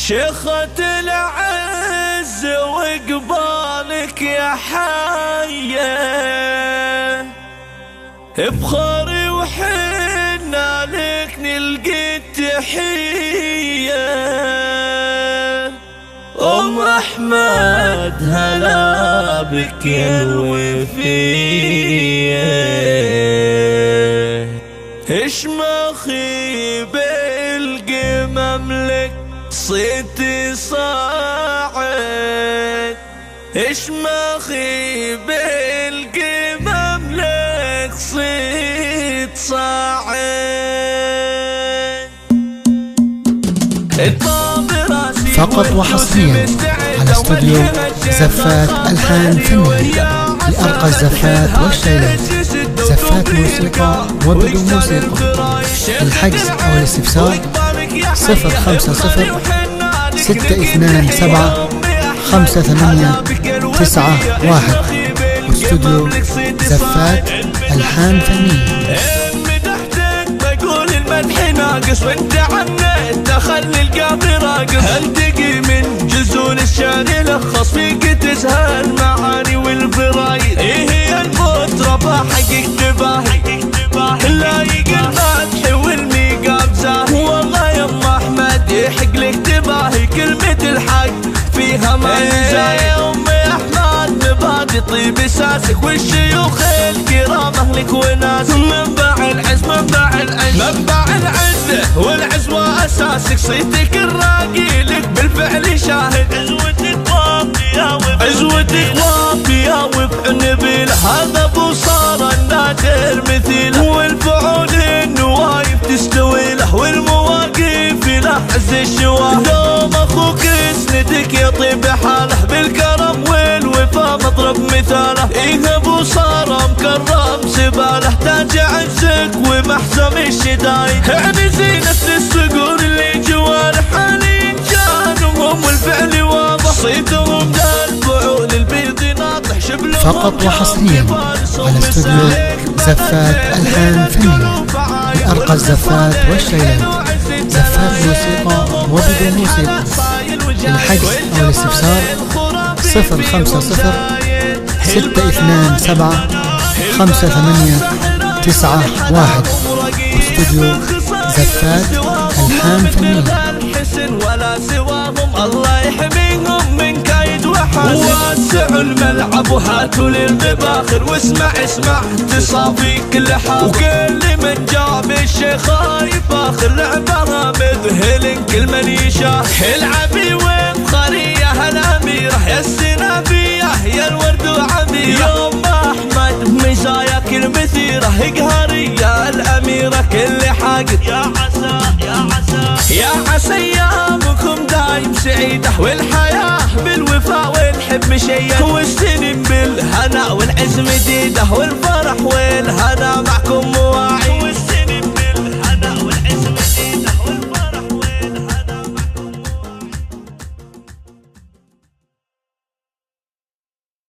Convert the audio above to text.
شيخة العز وقبالك يا حية، بخاري وحنا لك نلقي التحية. أم أحمد هلا بك يا الوفية، اشمخي بالقمم لك صيتي صاعد، اشمخي بالقمم لك صيت صاعد. فقط وحصريا على استوديو زفات ألحان فنية لأرقى الزفات والشيلات، زفات موسيقى وبدون موسيقى. الحجز أو الاستفسار 050-627-5891. استوديو زفات ألحان فنية. بقول المدح ناقص وانت عنيت تخلي القلب راقص. التقي من جزون الشعر لخص فيك تزهى المعاني والفرايد. ايه هي المطربة حقك تباهي، لايق المدح والميقام زاهي. والله يا ام احمد يحق لك تباهي، كلمة الحق فيها ما نزايد. يا ام احمد مبادئ طيب اساسك، والشيوخ الكرام اهلك وناس. منبع العز منبع العز منبع العز والعز واساسك. صيتك الراقي لك بالفعل شاهد. عزوتك واطية وفي نبيل، هذا ابو صار النادر مثيله. والفعول النوايف تستوي له، والمواقف له عز الشواهد. دوم اخوك يسندك يطيب حاله، بالكرم والوفا مضرب مثاله. ايه ابو صار مكرم سباله، تاج عزك ومحزم الشدايد. يعني زينة الصقور اللي جوارح حاليا جانهم، والفعل واضح صيتهم ذا الفعول البيض ناطح. شبل فقط وحصريا على استوديو زفات ألحان فنية لأرقى الزفات والشيلات، زفات موسيقى وبدون موسيقى. الحجز أو الاستفسار 050-627-5891. استوديو زفات ألحان فنية. ولا سواهم الله يحميهم من كيد وحاسد. واسع الملعب وهاتوا للمباخر، واسمع اسمع تصافي كل حاضر. وكل من جاب الشيخة يفاخر، لعبها مذهل كل من يشاهد. العبي وبخارية الأميرة، يا السنابية يا الورد وعبيرة. يوم أحمد بمزاياك المثيرة، قهرية الأميرة كل حاجة. يا عسى يا عسى يا عسى ايامكم دايم سعيدة، والحياة بالوفاء والحب مشية. والسنين بالهنا والعز مديدة، والفرح والهنا معكم